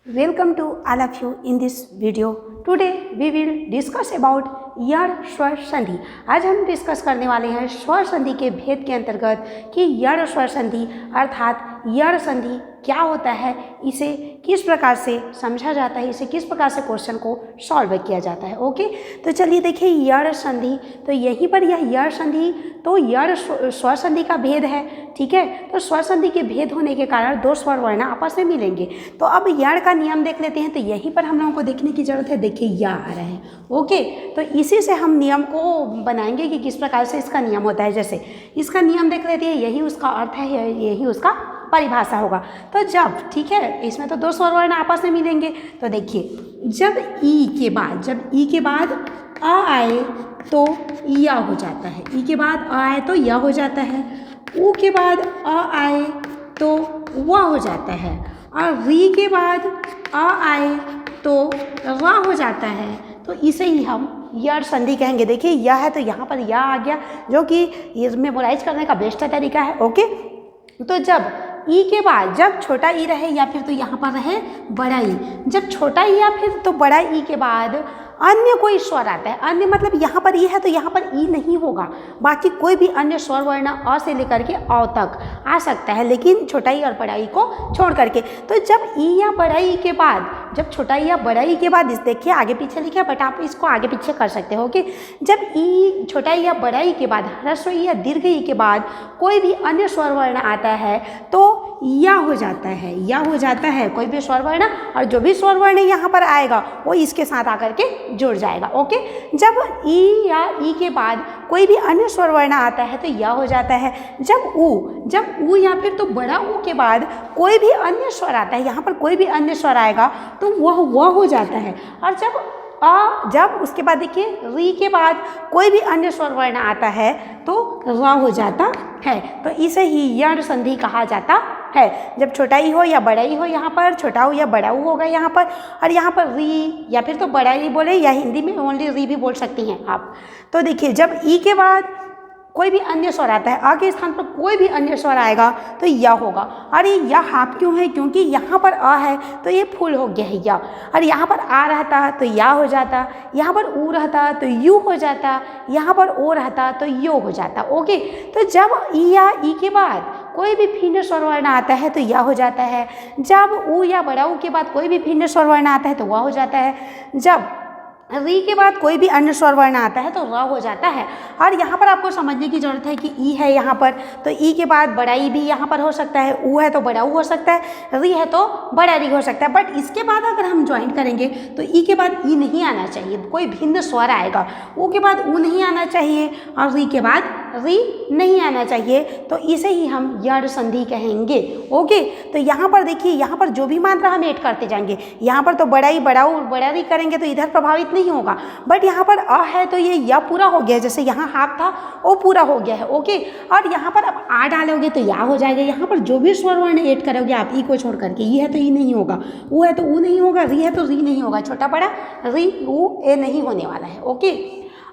Welcome to all of you in this video. Today we will discuss about यड़ स्वर संधि। आज हम discuss करने वाले हैं स्वर संधि के भेद के अंतर्गत कि यड़ स्वर संधि अर्थात यड़ संधि क्या होता है, इसे किस प्रकार से समझा जाता है, इसे किस प्रकार से क्वेश्चन को सॉल्व किया जाता है। ओके, तो चलिए देखिए यड़ संधि। तो यहीं पर यह यड़ संधि तो यड़ स्वर संधि का भेद है। ठीक है, तो स्वर संधि के भेद होने के कारण दो स्वर वर्ण आपस में मिलेंगे। तो अब यड़ का नियम देख लेते हैं। तो यहीं पर हम लोगों को देखने की जरूरत है। देखिए या आ रहा है। ओके, तो इसी से हम नियम को बनाएंगे कि किस प्रकार से इसका नियम होता है। जैसे इसका नियम देख लेते हैं, यही उसका अर्थ है, यही उसका परिभाषा होगा। तो जब, ठीक है, इसमें तो दो स्वर वर्ण आपस में मिलेंगे। तो देखिए जब ई के बाद आ आए तो या हो जाता है, ई के बाद आ आए तो या हो जाता है, ऊ के बाद आ आए तो वा हो जाता है, और री के बाद आ आए तो वा हो जाता है। तो इसे ही हम यड़ संधि कहेंगे। देखिए यह है तो यहाँ पर या आ गया, जो कि मेमोराइज करने का बेस्ट तरीका है। ओके, तो जब ई के बाद जब छोटा ई रहे या फिर तो यहाँ पर रहे बड़ा ई, जब छोटा ई या फिर तो बड़ा ई के बाद अन्य कोई स्वर आता है, अन्य मतलब यहाँ पर ई है तो यहाँ पर ई नहीं होगा, बाकी कोई भी अन्य स्वर वर्ण अ से लेकर के औ तक आ सकता है, लेकिन छोटा ई और बड़ा ई को छोड़ करके। तो जब ई या बड़ा ई के बाद, जब छोटा ई या बड़ा ई के बाद, इस देखिए आगे पीछे लिखे बट आप इसको आगे पीछे कर सकते हो। ओके, जब ई छोटा ई या बड़ा ई के बाद ह्रस्व ई या दीर्घ ई के बाद कोई भी अन्य स्वर वर्ण आता है तो या हो जाता है, या हो जाता है कोई भी स्वर वर्ण, और जो भी स्वर वर्ण यहाँ पर आएगा वो इसके साथ आकर के जुड़ जाएगा। ओके, जब ई या ई के बाद कोई भी अन्य स्वर वर्ण आता है तो या हो जाता है। जब ऊ या फिर तो बड़ा ऊ के बाद कोई भी अन्य स्वर आता है, यहाँ पर कोई भी अन्य स्वर आएगा तो वह हो जाता है। और जब उसके बाद देखिए री के बाद कोई भी अन्य स्वर वर्ण आता है तो रा हो जाता है। तो इसे ही यड़ संधि कहा जाता है। जब छोटा ई हो या बड़ा ई हो, यहाँ पर छोटा हो या बड़ा ऊ होगा यहाँ पर, और यहाँ पर री या फिर तो बड़ा ई बोले, या हिंदी में ओनली री भी बोल सकती हैं आप। तो देखिए जब ई के बाद कोई भी अन्य स्वर आता है, आ के स्थान पर कोई भी अन्य स्वर आएगा तो या होगा। और ये या हाफ क्यों है? क्योंकि यहाँ पर आ है तो ये फुल हो गया है या, और यहाँ पर आ रहता तो या हो जाता, यहाँ पर ऊ रहता तो यू हो जाता, यहाँ पर ओ रहता तो यो हो जाता। ओके, तो जब ई या ई के बाद कोई भी भिन्न स्वर वर्ण आता है तो या हो जाता है। जब ऊ या बड़ा ऊ के बाद कोई भी भिन्न स्वर वर्ण आता है तो वा हो जाता है। जब री के बाद कोई भी अन्य स्वर वर्ण आता है तो रा हो जाता है। और यहाँ पर आपको समझने की जरूरत है कि ई है यहाँ पर, तो ई के बाद बड़ा ई भी यहाँ पर हो सकता है, ऊ है तो बड़ा ऊ हो सकता है, री है तो बड़ा री हो सकता है। बट इसके बाद अगर हम ज्वाइन करेंगे तो ई के बाद ई नहीं आना चाहिए, कोई भिन्न स्वर आएगा। ऊ के बाद ऊ नहीं आना चाहिए और री के बाद री नहीं आना चाहिए। तो इसे ही हम यड़ संधि कहेंगे। ओके, तो यहाँ पर देखिए, यहाँ पर जो भी मात्रा हम ऐड करते जाएंगे, यहाँ पर तो बड़ा ई बड़ा ऊ बड़ा री करेंगे तो इधर प्रभावित नहीं होगा। बट यहाँ पर अ है तो ये या पूरा हो गया, जैसे यहाँ हाफ था वो पूरा हो गया है। ओके, और यहाँ पर अब आ डालोगे तो या हो जाएगा। यहाँ पर जो भी स्वर वर्ण ऐड करोगे आप ई को छोड़ करके, ई है तो ई नहीं होगा, ऊ है तो ऊ नहीं होगा, री है तो री नहीं होगा, छोटा बड़ा री ऊ ए नहीं होने वाला है। ओके,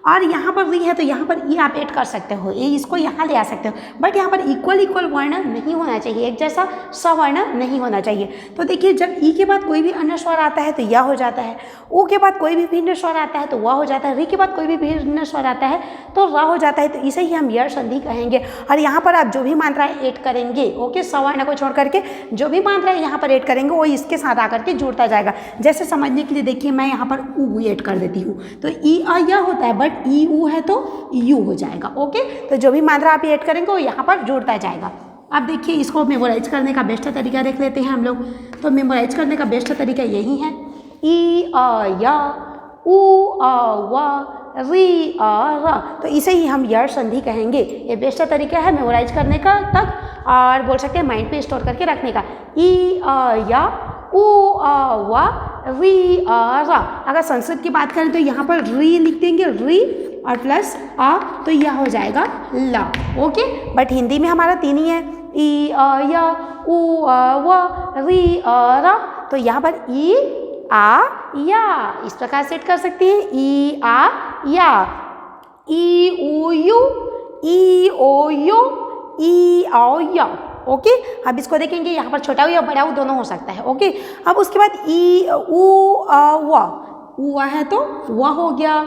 और यहाँ पर री है तो यहाँ पर ई आप ऐड कर सकते हो, ये इसको यहाँ ले आ सकते हो। बट यहाँ पर इक्वल वर्ण नहीं होना चाहिए, एक जैसा सवर्ण नहीं होना चाहिए। तो देखिए जब ई के बाद कोई भी अन्य स्वर आता है तो या हो जाता है, ऊ के बाद कोई भी भिन्न स्वर आता है तो वा हो जाता है, री के बाद कोई भी भिन्न स्वर आता है तो रा हो जाता है। तो इसे ही हम यड़ संधि कहेंगे। और यहाँ पर आप जो भी मात्राएं ऐड करेंगे, ओके, सवर्ण को छोड़ करके जो भी मात्राएं यहाँ पर ऐड करेंगे वो इसके साथ आकर के जुड़ता जाएगा। जैसे समझने के लिए देखिए मैं यहाँ पर ऊ ऐड कर देती हूँ तो ई आ या होता है, बट ई ऊ है तो यू हो जाएगा। ओके, तो जो भी मात्रा आप ऐड करेंगे वो यहाँ पर जुड़ता जाएगा। अब देखिए इसको मेमोराइज करने का बेस्ट तरीका देख लेते हैं हम लोग। तो मेमोराइज करने का बेस्ट तरीका यही है, ई आ या, ऊ आ वा, री आ रा। तो इसे ही हम यड़ संधि कहेंगे। ये बेस्ट तरीका है मेमोराइज करने का तक, और बोल सकते हैं माइंड पे स्टोर करके रखने का। ई आ या, ऊ आ वा, री आ रा। अगर संस्कृत की बात करें तो यहाँ पर री लिख देंगे, री और प्लस आ तो यह हो जाएगा ला। ओके, बट हिंदी में हमारा तीन ही है, ई आ या, ऊ आ वा, री आ रा। तो यहाँ पर ई आ या इस प्रकार सेट कर सकते हैं, ई आ या, ई ऊ यू, ई ओ यू, ई आओ या। ओके। अब इसको देखेंगे, यहाँ पर छोटा ऊ या बड़ा ऊ दोनों हो सकता है। ओके, अब उसके बाद ई ऊ वा, ऊ है तो वा हो गया,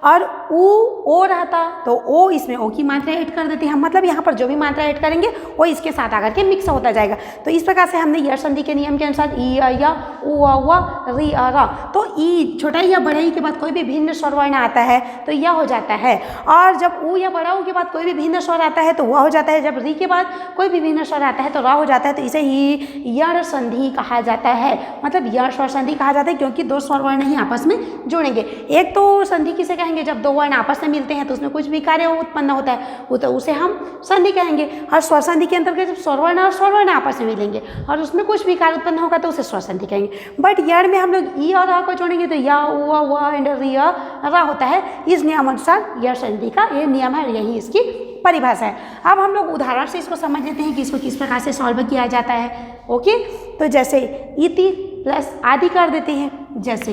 और ऊ ओ रहता तो ओ, इसमें ओ की मात्रा ऐड कर देते हैं हम, मतलब यहाँ पर जो भी मात्रा ऐड करेंगे वो इसके साथ आकर के मिक्स होता जाएगा। तो इस प्रकार से हमने यश संधि के नियम के अनुसार ई या ऊ वा री रा, तो ई छोटा या बड़ा ई के बाद कोई भी भिन्न स्वर वर्ण आता है तो यह हो जाता है, और जब ऊ या बड़ा ऊ के बाद कोई भी भिन्न स्वर आता है तो वह हो जाता है, जब री के बाद कोई भी भिन्न स्वर आता है तो रा हो जाता है। तो इसे ही यण संधि कहा जाता है, मतलब यण स्वर संधि कहा जाता है, क्योंकि दो स्वर वर्ण ही आपस में जुड़ेंगे। एक तो संधि किसे कहेंगे, जब दो वर्ण आपस में मिलते हैं तो उसमें कुछ भी कार्य उत्पन्न होता है, वो तो उसे हम संधि कहेंगे। और स्वर संधि के अंतर्गत जब स्वर वर्ण और स्वर वर्ण आपस में मिलेंगे और उसमें कुछ भी कार्य उत्पन्न होगा तो उसे स्वर संधि कहेंगे। बट यण में हम लोग ई और रा को जोड़ेंगे तो या उ व एंड री रा होता है। इस नियम अनुसार यण संधि का ये नियम है, यही इसकी परिभाषा है। अब हम लोग उदाहरण से इसको समझ लेते हैं कि इसको किस प्रकार से सॉल्व किया जाता है। ओके, तो जैसे इति प्लस आदि कर देते हैं, जैसे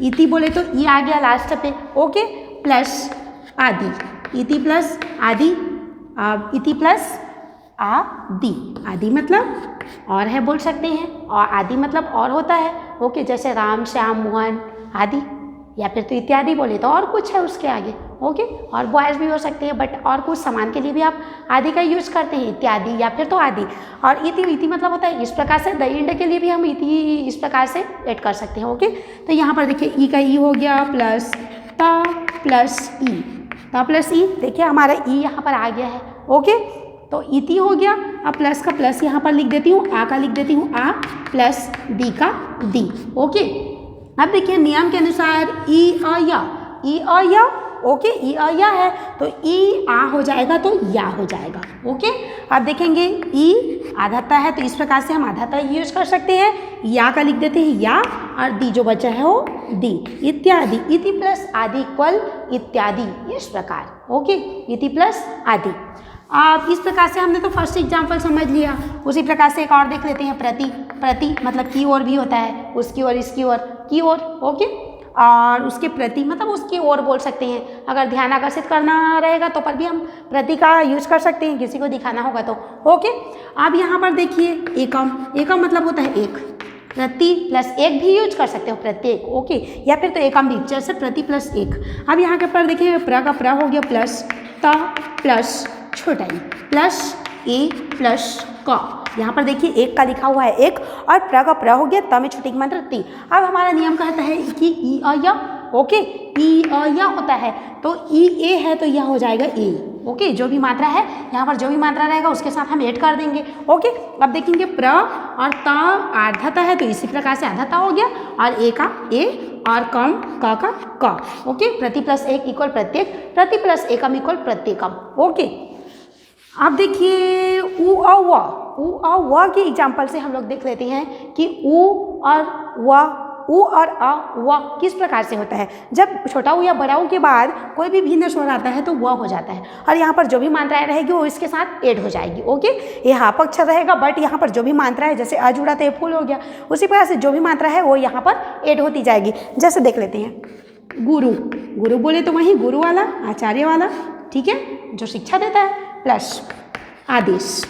इति बोले तो ई आ गया लास्ट पे, ओके, प्लस आदि, इति प्लस आदि, इति प्लस आदि मतलब और है बोल सकते हैं, और आदि मतलब और होता है। ओके, जैसे राम श्याम मोहन आदि, या फिर तो इत्यादि बोले तो और कुछ है उसके आगे। ओके, और बॉयज़ भी हो सकते हैं, बट और कुछ सामान के लिए भी आप आदि का यूज करते हैं, इत्यादि या फिर तो आदि। और इति मतलब होता है इस प्रकार से, द इंड के लिए भी हम इति इस प्रकार से ऐड कर सकते हैं। ओके, तो यहाँ पर देखिए ई का ई हो गया प्लस ता प्लस ई, ता प्लस ई, देखिए हमारा ई यहाँ पर आ गया है। ओके, तो इति हो गया, अब प्लस का प्लस यहाँ पर लिख देती हूँ, आ का लिख देती हूँ आ, प्लस दी का दी। ओके, अब देखिए नियम के अनुसार ई आ या, ओके, ई आ या है तो ई आ हो जाएगा तो या हो जाएगा। ओके, अब देखेंगे ई आधाता है तो इस प्रकार से हम आधाता यूज कर सकते हैं, या का लिख देते हैं या, और दी जो बचा है वो दी, इत्यादि, इति प्लस आदि इक्वल इत्यादि, इस प्रकार। ओके, इति प्लस आदि। अब इस प्रकार से हमने तो फर्स्ट एग्जाम्पल समझ लिया। उसी प्रकार से एक और देख लेते हैं, प्रति मतलब की ओर भी होता है, उसकी ओर, इसकी ओर, की ओर। ओके, और उसके प्रति मतलब उसकी ओर बोल सकते हैं। अगर ध्यान आकर्षित करना रहेगा तो पर भी हम प्रति का यूज कर सकते हैं, किसी को दिखाना होगा तो। ओके, अब यहाँ पर देखिए एकम मतलब होता है एक, प्रति प्लस एक भी यूज कर सकते हो, प्रत्येक। ओके, या फिर तो एकम भी, जैसे प्रति प्लस एक। अब यहाँ के पर देखिए प्र का प्र हो गया प्लस त प्लस छोटा ई प्लस ए प्लस क। यहाँ पर देखिए एक का लिखा हुआ है एक, और प्र का प्र हो गया, त में छोटी की मात्रा ती। अब हमारा नियम कहता है कि ई अ या, ओके, ई अ या होता है तो ई ए है तो यह हो जाएगा ए। ओके, जो भी मात्रा है यहाँ पर, जो भी मात्रा रहेगा उसके साथ हम ऐड कर देंगे। ओके, अब देखेंगे प्र और त आधाता है तो इसी प्रकार से आधाता हो गया, और ए का ए और कम क का क। ओके, प्रति प्लस एक इक्वल प्रत्येक, प्रति प्लस एकम इक्वल प्रत्येकम। ओके, अब देखिए उ अ व के एग्जाम्पल से हम लोग देख लेते हैं कि उ और अ व किस प्रकार से होता है। जब छोटा ऊ या बड़ा ऊ के बाद कोई भी भिन्न स्वर आता है तो व हो जाता है, और यहाँ पर जो भी मात्राएं रहेगी वो इसके साथ ऐड हो जाएगी। ओके, ये हाफ अक्षर रहेगा, बट यहाँ पर जो भी मात्रा है, जैसे अ जुड़ा तो ये फूल हो गया, उसी प्रकार से जो भी मात्रा है वो यहाँ पर ऐड होती जाएगी। जैसे देख लेते हैं गुरु बोले तो वहीं गुरु वाला, आचार्य वाला, ठीक है, जो शिक्षा देता है, प्लस आदेश,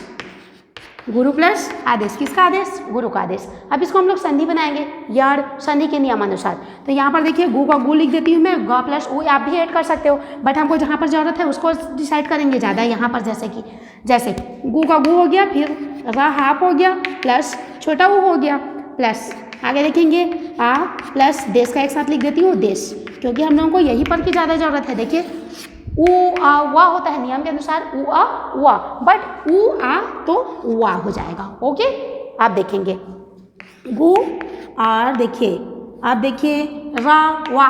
गुरु प्लस आदेश, किसका आदेश, गुरु का आदेश। अब इसको हम लोग संधि बनाएंगे यण संधि के नियमानुसार। तो यहाँ पर देखिए गु का गु लिख देती हूँ मैं, ग प्लस उ आप भी ऐड कर सकते हो, बट हमको जहाँ पर जरूरत है उसको डिसाइड करेंगे ज़्यादा। यहाँ पर जैसे गु का गु हो गया, फिर रा हाफ हो गया, प्लस छोटा ऊ हो गया, प्लस आगे देखेंगे आ प्लस देश का एक साथ लिख देती हूँ देश, क्योंकि हम लोगों को यही पर की ज़्यादा ज़रूरत है। देखिए उ आ वा होता है नियम के अनुसार, उ आ वा, बट उ आ तो वा हो जाएगा। ओके, आप देखेंगे गु, और देखिए आप देखिए रा वा,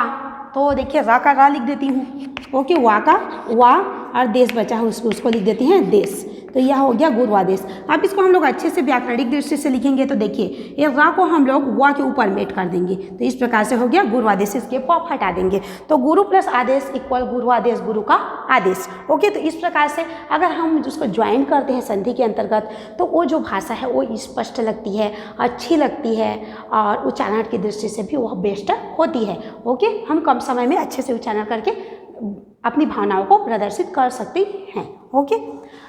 तो देखिए रा का रा लिख देती हूँ, ओके, वा का वा, और देश बचा है उसको लिख देते हैं देश। तो यह हो गया गुरुआदेश। अब इसको हम लोग अच्छे से व्याकरणिक दृष्टि से लिखेंगे तो देखिए ये रा को हम लोग वा के ऊपर मेट कर देंगे, तो इस प्रकार से हो गया गुरुआदेश, इसके पॉप हटा देंगे तो गुरु प्लस आदेश इक्वल गुरुआदेश, गुरु का आदेश। ओके, तो इस प्रकार से अगर हम उसको ज्वाइन करते हैं संधि के अंतर्गत तो वो जो भाषा है वो स्पष्ट लगती है, अच्छी लगती है, और उच्चारण की दृष्टि से भी वह बेस्ट होती है। ओके, हम कम समय में अच्छे से उच्चारण करके अपनी भावनाओं को प्रदर्शित कर सकते हैं। ओके,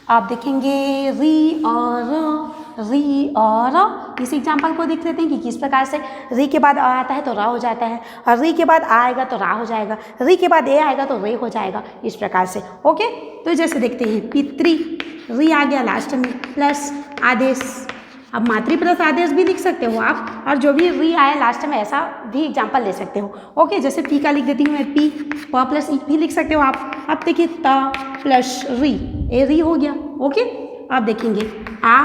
आप देखेंगे री और री और। इस एग्जाम्पल को देख लेते हैं कि किस प्रकार से री के बाद आ आता है तो रा हो जाता है, और री के बाद आ आएगा तो रा हो जाएगा, री के बाद ए आएगा तो रे हो जाएगा, इस प्रकार से। ओके, तो जैसे देखते हैं पितृ, री आ गया लास्ट में, प्लस आदेश। अब मातृ प्लस आदेश भी लिख सकते हो आप, और जो भी री आया लास्ट में ऐसा भी एग्जाम्पल ले सकते हो। ओके, जैसे पी का लिख देती हूँ मैं, पी, प प्लस ई भी लिख सकते हो आप। अब देखिए ता प्लस री, ए री हो गया। ओके, अब देखेंगे आ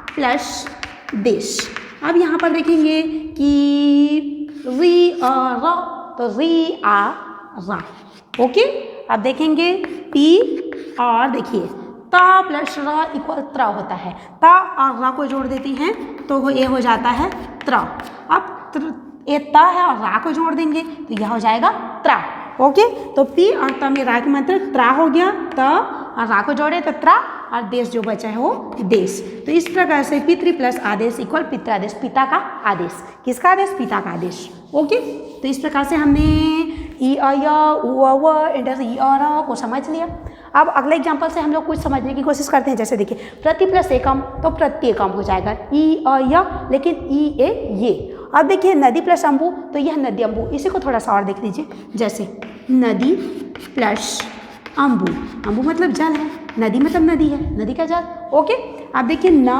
प्लस देश। अब यहाँ पर देखेंगे कि री आ रा, तो री आ रा। ओके, अब देखेंगे पी, और देखिए ता प्लस रा इक्वल त्र होता है, ता और रा को जोड़ देती हैं तो वो ये हो जाता है त्र। अब ये ता है और रा को जोड़ देंगे तो यह हो जाएगा त्रा। ओके, तो पी और त में रा के मंत्र त्रा हो गया, त और रा को जोड़े तो त्रा, और देश जो बचा है वो देश। तो इस प्रकार से पितृ प्लस आदेश इक्वल पित्रादेश, पिता का आदेश। किसका आदेश? पिता का आदेश। ओके, तो इस प्रकार से हमने ई अ य उ अ व एंड ई अ र को समझ लिया। अब अगले एग्जाम्पल से हम लोग कुछ समझने की कोशिश करते हैं। जैसे देखिए प्रति प्लस एकम तो प्रत्येकम हो जाएगा, ई अ य, लेकिन ई ए ये। अब देखिए नदी प्लस अम्बु तो यह नदी अम्बु। इसी को थोड़ा सा और देख लीजिए, जैसे नदी प्लस अम्बु, अम्बु मतलब जल है, नदी मतलब नदी है, नदी का जल। ओके, अब देखिए न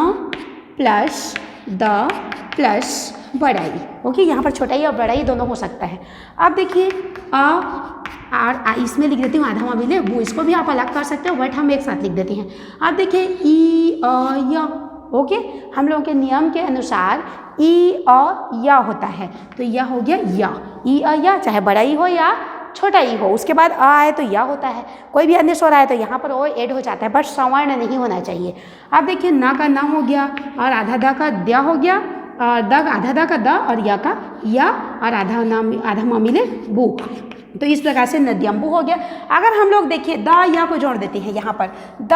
प्लस द प्लस बड़ाई। ओके, यहाँ पर छोटाई और बड़ाई दोनों हो सकता है। अब देखिए और इसमें लिख देती हूँ आधा मिले वो, इसको भी आप अलग कर सकते हो, बट हम एक साथ लिख देते हैं। अब देखिए ई अ य। ओके, हम लोगों के नियम के अनुसार ई अ या होता है, तो यह हो गया या, ई अ या, चाहे बड़ा ही हो या छोटा ही हो, उसके बाद आ आए तो या होता है। कोई भी अन्य स्वर आए तो यहाँ पर ओ ऐड हो जाता है, बट सवर्ण नहीं होना चाहिए। अब देखिए ना का ना हो गया, और आधा दा का द्या हो गया, और द आधा दा का द, और या का या, और आधा मा मिले बू। तो इस प्रकार से नद्यम्बु हो गया। अगर हम लोग देखिए द या को जोड़ देते हैं यहाँ पर, द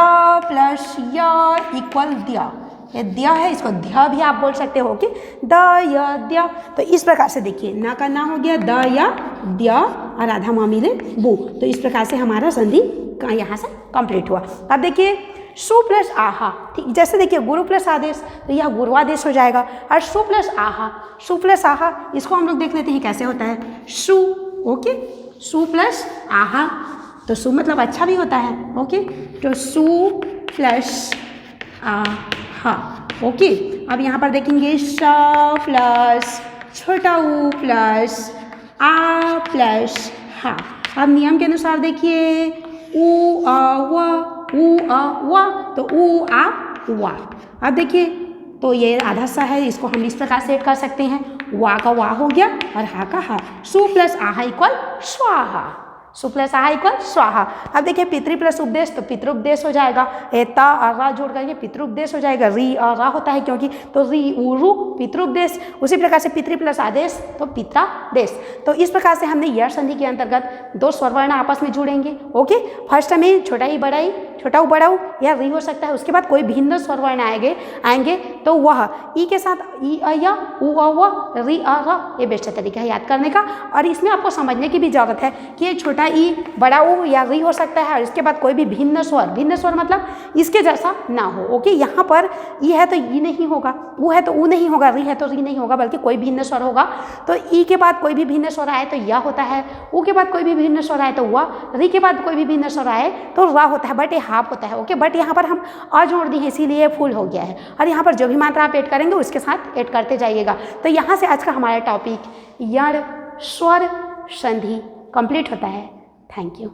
प्लस या इक्वल द्या, ये द्या है, इसको ध्या भी आप बोल सकते हो कि द या द्या। तो इस प्रकार से देखिए ना का ना हो गया, द या द्या, और आधा मा मिले बू। तो इस प्रकार से हमारा संधि का यहाँ से कंप्लीट हुआ। अब देखिए सु प्लस आहा, ठीक, जैसे देखिए गुरु प्लस आदेश तो यह गुरुआदेश हो जाएगा, और सु प्लस आहा, सु प्लस आहा, इसको हम लोग देख लेते हैं कैसे होता है। सु, ओके, सु प्लस आहा, तो सु मतलब अच्छा भी होता है। ओके, तो सु प्लस आहा। ओके, अब यहाँ पर देखेंगे स प्लस छोटा ऊ प्लस आ प्लस हा। अब नियम के अनुसार देखिए उ आ व, उ आ व, तो उ आ वा। अब देखिए तो ये आधा सा है, इसको हम इस प्रकार से कर सकते हैं, वा का वा हो गया और हा का हा। सु प्लस आहा इक्वल स्वाहा, सु प्लस आहा इक्वल स्वाहा। अब देखिए पितृ प्लस उपदेश तो पितृपदेश हो जाएगा, ता और रा जोड़ करके पितृपदेश हो जाएगा, री और रा होता है क्योंकि, तो री उरु पितृपदेश। उसी प्रकार से पितृ प्लस आदेश तो पित्रादेश। तो इस प्रकार से हमने यह संधि के अंतर्गत दो स्वरवर्ण आपस में जुड़ेंगे। ओके, फर्स्ट में छोटा ही बड़ाई, छोटा उ बड़ा उ या री हो सकता है, उसके बाद कोई भिन्न स्वरवर्ण आएंगे तो वह ई के साथ ई अ या, उ अ व, री अ र, ये बेस्ट तरीका है याद करने का। और इसमें आपको समझने की भी जरूरत है कि ये छोटा ई, बड़ा उ या री हो सकता है, और इसके बाद कोई भी भिन्न स्वर मतलब इसके जैसा ना हो। ओके, यहाँ पर ई है तो ई नहीं होगा, उ है तो उ नहीं होगा, री है तो री नहीं होगा, बल्कि कोई भिन्न स्वर होगा। तो ई के बाद कोई भी भिन्न स्वर आए तो या होता है, उ के बाद कोई भी भिन्न स्वर आए तो वह, री के बाद कोई भी भिन्न स्वर आए तो रा होता है, बट ये हाफ होता है। ओके, बट यहाँ पर हम अ जोड़ दिए इसीलिए फुल हो गया है, और यहाँ पर जो भी मात्रा आप ऐड करेंगे उसके साथ ऐड करते जाइएगा। तो यहाँ से आज का हमारा टॉपिक यण स्वर संधि कंप्लीट होता है। Thank you.